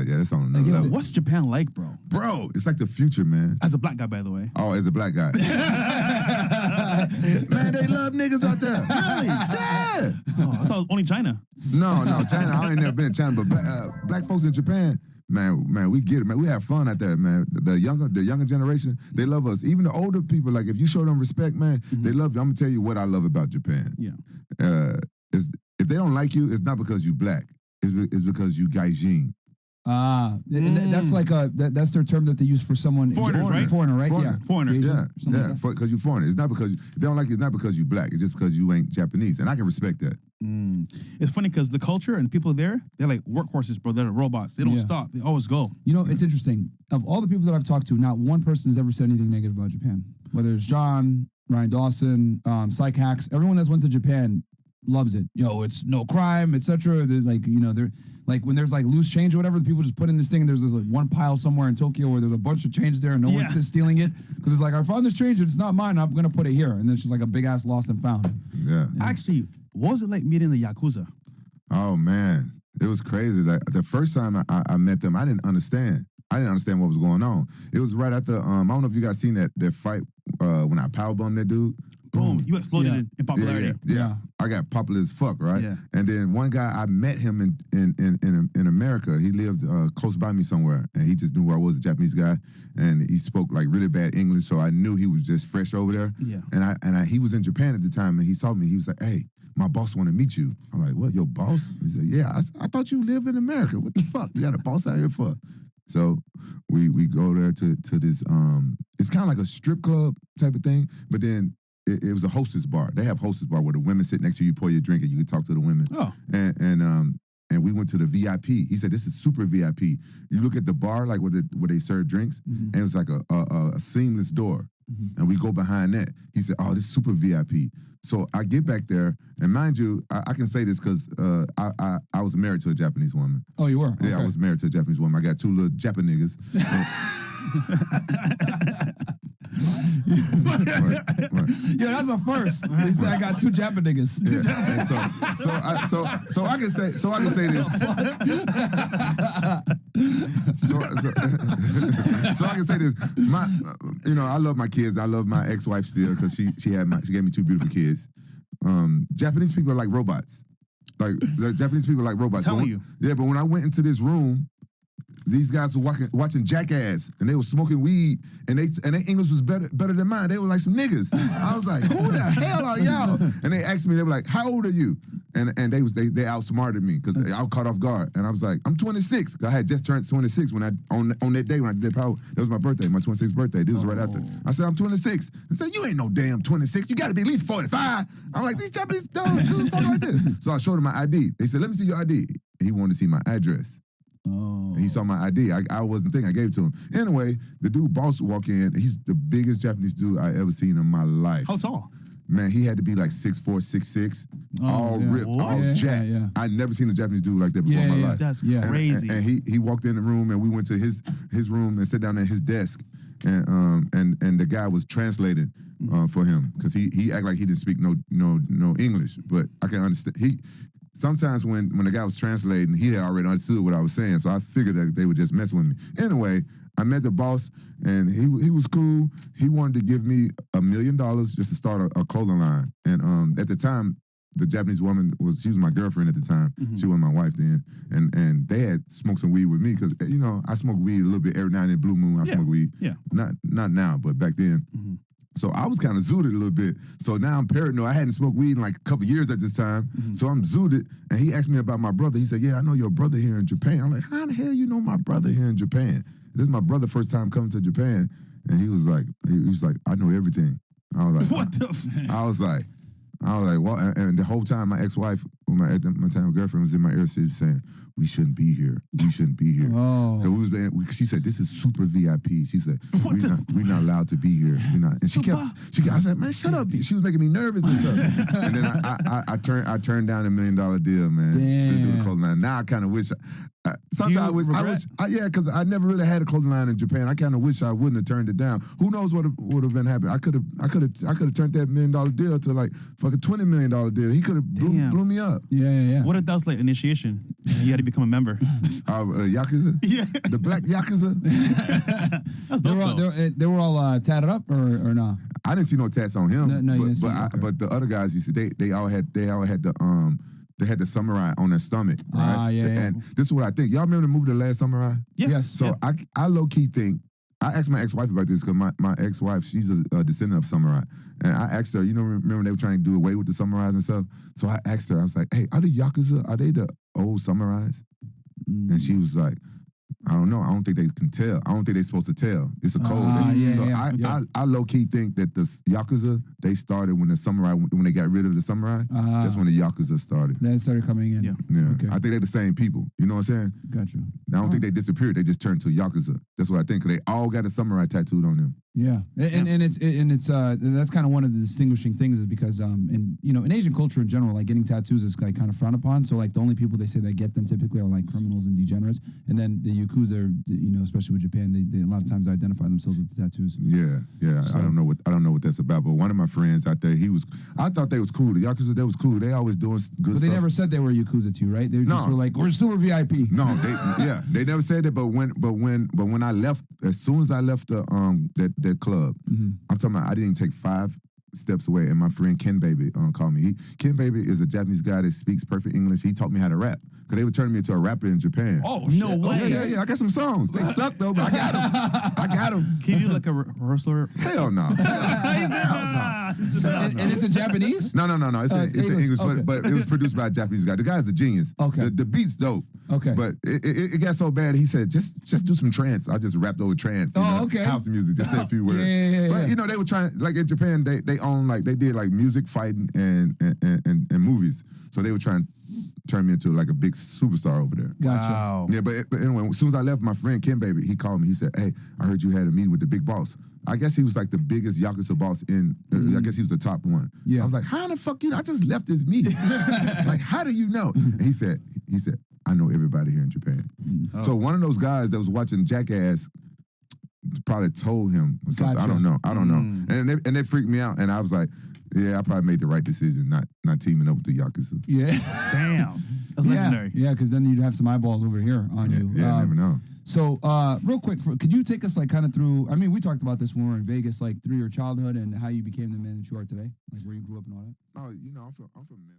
yeah, that's on another level. What's Japan like, bro? Bro, it's like the future, man. As a black guy, by the way. Oh, as a black guy. Man, they love niggas out there. Really? Yeah. Oh, I thought it was only China. No, China. I ain't never been in China, but black folks in Japan, man, we get it, man. We have fun out there, man. The younger generation, they love us. Even the older people, like if you show them respect, man, they love you. I'm gonna tell you what I love about Japan. Yeah. If they don't like you, it's not because you black. It's because you gaijin. That's like that's their term that they use for someone. Foreigners, right? Foreigner, right? Foreigner. Yeah. Foreigner. Yeah, because you're foreigner. It's not because they don't like you. It's not because you black. It's just because you ain't Japanese, and I can respect that. It's funny because the culture and people there, they're like workhorses, bro. They're robots. They don't stop. They always go. You know, it's interesting. Of all the people that I've talked to, not one person has ever said anything negative about Japan. Whether it's John, Ryan Dawson, Psych Hacks, everyone that's went to Japan loves it. Yo, it's no crime, etc. They're like, you know, they're like when there's like loose change or whatever, the people just put in this thing and there's this like one pile somewhere in Tokyo where there's a bunch of change there and no one's stealing it because it's like, I found this change, it's not mine, I'm gonna put it here, and then it's just like a big ass lost and found. Yeah. Actually, what was it like meeting the Yakuza? Oh man, it was crazy. Like the first time I met them, I didn't understand. I didn't understand what was going on. It was right after I don't know if you guys seen that fight when I powerbombed that dude. Boom, you exploded in popularity. Yeah. I got popular as fuck, right? Yeah. And then one guy, I met him in America. He lived close by me somewhere, and he just knew where I was, a Japanese guy, and he spoke like really bad English, so I knew he was just fresh over there. Yeah. And he was in Japan at the time, and he saw me. He was like, "Hey, my boss want to meet you." I'm like, "What, your boss?" He said, "Yeah, I thought you live in America. What the fuck? You got a boss out here for?" So we go there to this. It's kind of like a strip club type of thing, but then it was a hostess bar. They have hostess bar where the women sit next to you, pour your drink, and you can talk to the women. Oh. And we went to the VIP. He said, "This is super VIP." You look at the bar, like where they serve drinks, and it was like a seamless door. And we go behind that. He said, "Oh, this is super VIP." So I get back there, and mind you, I can say this because I was married to a Japanese woman. Oh, you were? Okay. Yeah, I was married to a Japanese woman. I got two little Japanese niggas. Right. Yeah, that's a first. He said I got two Japanese niggas. Yeah. So I can say this. So I can say this. I love my kids. I love my ex-wife still because she gave me two beautiful kids. Japanese people are like robots. Like the Japanese people are like robots. Telling you. Yeah, but when I went into this room, these guys were watching Jackass, and they were smoking weed, and their English was better than mine. They were like some niggas. I was like, "Who the hell are y'all?" And they asked me, they were like, "How old are you?" And they outsmarted me because I was caught off guard. And I was like, "I'm 26." I had just turned 26 when on that day when I did power. That was my birthday, my 26th birthday. This was right after. I said, "I'm 26." I said, "You ain't no damn 26. You got to be at least 45." I'm like, "These Japanese dudes talking like this." So I showed him my ID. They said, "Let me see your ID." He wanted to see my address. Oh. And he saw my ID. I wasn't thinking. I gave it to him. Anyway, the dude boss walk in. He's the biggest Japanese dude I ever seen in my life. How tall? Man, he had to be like 6'4", 6'6", all ripped, all jacked. Yeah. I'd never seen a Japanese dude like that before in my life. That's crazy. And he walked in the room, and we went to his room and sat down at his desk, and the guy was translating for him because he acted like he didn't speak no English, but I can understand. Sometimes when the guy was translating, he had already understood what I was saying, so I figured that they would just mess with me. Anyway, I met the boss, and he was cool. He wanted to give me $1 million just to start a clothing line. And at the time, the Japanese woman she was my girlfriend at the time. She wasn't my wife then. And they had smoked some weed with me because I smoke weed a little bit every now and then. Blue Moon, I smoke weed. Yeah. Not now, but back then. So I was kind of zooted a little bit. So now I'm paranoid. I hadn't smoked weed in like a couple years at this time. So I'm zooted. And he asked me about my brother. He said, "Yeah, I know your brother here in Japan." I'm like, "How the hell you know my brother here in Japan?" This is my brother first time coming to Japan. And he was like, "I know everything." I was like, "What the f-" I was like, "What?" And the whole time my ex-wife, my time girlfriend was in my ear, she was saying, "We shouldn't be here. We shouldn't be here." Oh. She said, "This is super VIP." She said, we're not allowed to be here. We're not. And I said, "Man, shut up." She was making me nervous and stuff. And then I turned down $1 million deal, man, to do the clothing line. Now I kind of wish. Sometimes because I never really had a clothing line in Japan. I kind of wish I wouldn't have turned it down. Who knows what would have been happening? I could have turned that $1 million deal to like fucking $20 million deal. He could have blew me up. Yeah. What if that was like initiation? And you had to become a member. Yakuza? Yeah. The black Yakuza? That's dope, though. They were all tatted up or no? I didn't see no tats on him. No, you but didn't see but, it, okay. but the other guys, you see, they all had the samurai on their stomach, right? Yeah. And this is what I think. Y'all remember the movie The Last Samurai? Yeah. Yes. So I low key think, I asked my ex-wife about this because my ex-wife, she's a descendant of samurai. And I asked her, remember they were trying to do away with the samurais and stuff? So I asked her, I was like, hey, are the Yakuza, are they the old samurais? And she was like, I don't know. I don't think they can tell. I don't think they're supposed to tell. It's a code. I low key think that the Yakuza, they started when the samurai, when they got rid of the samurai. That's when the Yakuza started. Then it started coming in. Yeah. Okay. I think they're the same people. You know what I'm saying? Gotcha. I don't think they disappeared. They just turned to Yakuza. That's what I think. 'Cause they all got a samurai tattooed on them. Yeah, and it's that's kind of one of the distinguishing things is because in Asian culture in general, like getting tattoos is like kind of frowned upon. So like the only people they say that get them typically are like criminals and degenerates, and then the Yakuza, especially with Japan, they a lot of times identify themselves with the tattoos. Yeah. So- I don't know what that's about. But one of my friends out there, I thought they was cool. The Yakuza, they was cool. They always doing good But stuff. they never said they were Yakuza to you, right? They just No. were like, we're super VIP. No, they never said that. But when I left, as soon as I left that club, I'm talking about I didn't take 5 steps away, and my friend Ken Baby called me. Ken Baby is a Japanese guy that speaks perfect English. He taught me how to rap because they were turning me into a rapper in Japan. Oh, No shit. way. Yeah. I got some songs. They suck though, but I got them. Can you do like a rehearsal? Hell no. And it's in Japanese? No. It's in English, okay. but it was produced by a Japanese guy. The guy's a genius. Okay. The beat's dope. Okay. But it got so bad, he said, just do some trance. I just rapped over trance. Okay. House music, just said a few words. Yeah. But they were trying, like in Japan, they own they did like music, fighting, and movies. So they were trying to turn me into like a big superstar over there. Gotcha. Wow. Yeah, but anyway, as soon as I left, my friend Ken Baby, he called me. He said, hey, I heard you had a meeting with the big boss. I guess he was like the biggest Yakuza boss I guess he was the top one. Yeah. I was like, how the fuck I just left this meeting. Like, how do you know? And he said, I know everybody here in Japan. Oh. So one of those guys that was watching Jackass probably told him or something. Gotcha. I don't know. And they freaked me out. And I was like, yeah, I probably made the right decision not teaming up with the Yakuza. Yeah. Damn. That's legendary. Yeah, because then you'd have some eyeballs over here on you. Yeah, never know. So, real quick, could you take us like kind of through? I mean, we talked about this when we were in Vegas, like through your childhood and how you became the man that you are today, like where you grew up and all that. Oh, I'm from Memphis.